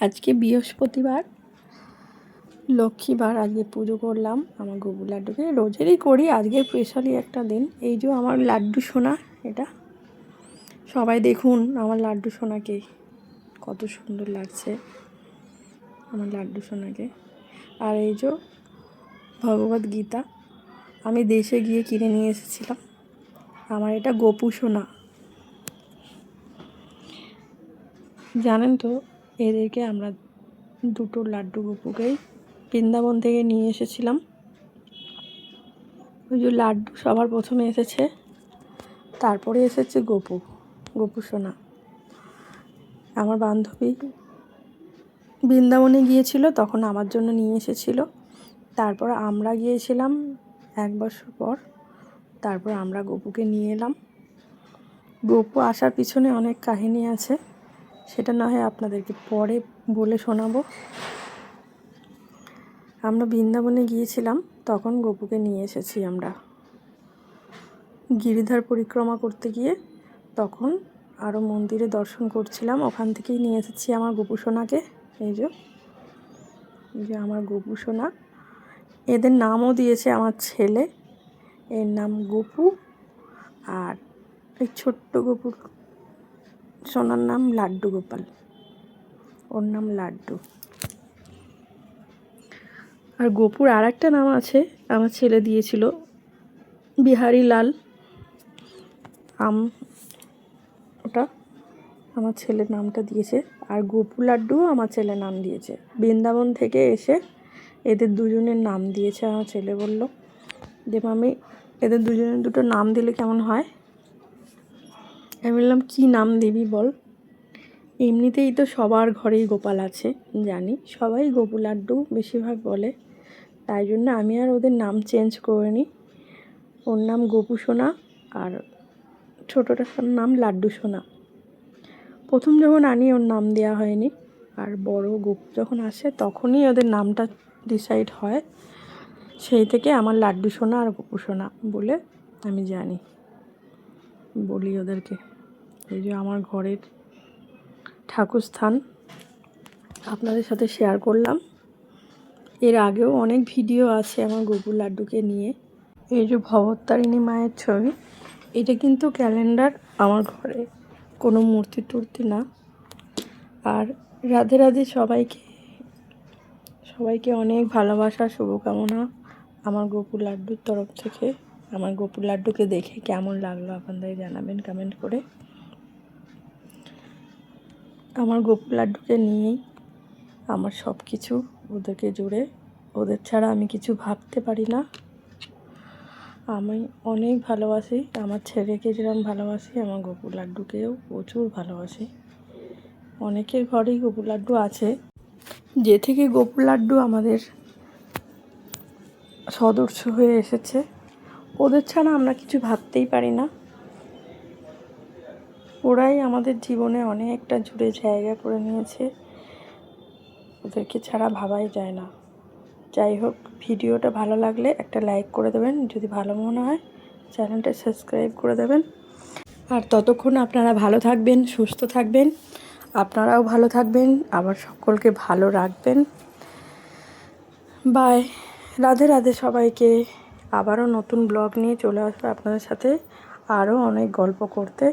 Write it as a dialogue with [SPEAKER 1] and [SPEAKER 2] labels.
[SPEAKER 1] আজকে বৃহস্পতিবার, লক্ষ্মীবার। আজকে পুজো করলাম আমার গপু লাড্ডুকে। রোজেরই করি, আজকে স্পেশালি একটা দিন। এই যে আমার লাড্ডু সোনা, এটা সবাই দেখুন আমার লাড্ডু সোনাকে, কত সুন্দর লাগছে আমার লাড্ডু সোনাকে। আর এই যে ভগবত গীতা, আমি দেশে গিয়ে কিনে নিয়ে এসেছিলাম। আমার এটা গপু সোনা। জানেন তো, এদেরকে আমরা দুটো লাড্ডু গপুকেই বৃন্দাবন থেকে নিয়ে এসেছিলাম। ওই যে লাড্ডু সবার প্রথমে এসেছে, তারপরে এসেছে গপু সোনা। আমার বান্ধবী বৃন্দাবনে গিয়েছিল, তখন আমার জন্য নিয়ে এসেছিল। তারপর আমরা গিয়েছিলাম 1 বছর পর, তারপর আমরা গপুকে নিয়ে এলাম। গপু আসার পিছনে অনেক কাহিনী আছে, সেটা না হয় আপনাদেরকে পরে বলে শোনাবো। আমরা বৃন্দাবনে গিয়েছিলাম, তখন গপুকে নিয়ে এসেছি আমরা গিরিধার পরিক্রমা করতে গিয়ে। তখন আরও মন্দিরে দর্শন করছিলাম, ওখান থেকেই নিয়ে এসেছি আমার গপু সোনাকে। এই যে আমার গপু সোনা। এদের নামও দিয়েছে আমার ছেলে, এর নাম গপু। আর এই ছোট্ট গপুর সোনার নাম লাড্ডু গোপাল, ওর নাম লাড্ডু। আর গপুর আর একটা নাম আছে, আমার ছেলে দিয়েছিল, বিহারি লাল। ওটা আমার ছেলের নামটা দিয়েছে। আর গপু লাড্ডুও আমার ছেলে নাম দিয়েছে। বৃন্দাবন থেকে এসে এদের দুজনের নাম দিয়েছে আমার ছেলে। বলল যে মামি, এদের দুজনের দুটো নাম দিলে কেমন হয়? আমি বললাম কী নাম দিবি বল। এমনিতেই তো সবার ঘরেই গোপাল আছে, জানি সবাই গপু লাড্ডু বেশিরভাগ বলে, তাই জন্য আমি আর ওদের নাম চেঞ্জ করিনি। ওর নাম গপু সোনা আর ছোটোটার নাম লাড্ডু সোনা। প্রথম যখন আনি ওর নাম দেওয়া হয়নি, আর বড় গপু যখন আসে তখনই ওদের নামটা ডিসাইড হয়। সেই থেকে আমার লাড্ডু সোনা আর গপু সোনা বলে আমি জানি, বলি ওদেরকে। এই যে আমার ঘরের ঠাকুরস্থান আপনাদের সাথে শেয়ার করলাম। এর আগেও অনেক ভিডিও আছে আমার গপু লাড্ডুকে নিয়ে। এই যে ভবতারিণী মায়ের ছবি, এটা কিন্তু ক্যালেন্ডার আমার ঘরে, কোনো মূর্তি টূর্তি না। আর রাধে রাধে সবাইকে অনেক ভালোবাসা, শুভকামনা আমার গপু লাড্ডুর তরফ থেকে। আমার গপু লাড্ডুকে দেখে কেমন লাগলো আপনাদের জানাবেন কমেন্ট করে। আমার গপু লাড্ডুকে নিয়েই আমার সব কিছু, ওদেরকে জুড়ে। ওদের ছাড়া আমি কিছু ভাবতে পারি না। আমি অনেক ভালোবাসি আমার ছেলেকে, যেরকম ভালোবাসি আমার গপু লাড্ডুকেও প্রচুর ভালোবাসি। অনেকের ঘরেই গপু লাড্ডু আছে, যে থেকে গপু লাড্ডু আমাদের সদস্য হয়ে এসেছে। ওদের ছাড়া আমরা কিছু ভাবতেই পারি না। ওরাই আমাদের জীবনে অনেকটা জুড়ে জায়গা করে নিয়েছে, ওদেরকে ছাড়া ভাবাই যায় না। যাই হোক, ভিডিওটা ভালো লাগলে একটা লাইক করে দেবেন, যদি ভালো মনে হয় চ্যানেলটা সাবস্ক্রাইব করে দেবেন। আর ততক্ষণ আপনারা ভালো থাকবেন, সুস্থ থাকবেন, আপনারাও ভালো থাকবেন, আবার সকলকে ভালো রাখবেন। বাই, রাধে রাধে সবাইকে। আবারও নতুন ব্লগ নিয়ে চলে আসবে আপনাদের সাথে, আরও অনেক গল্প করতে।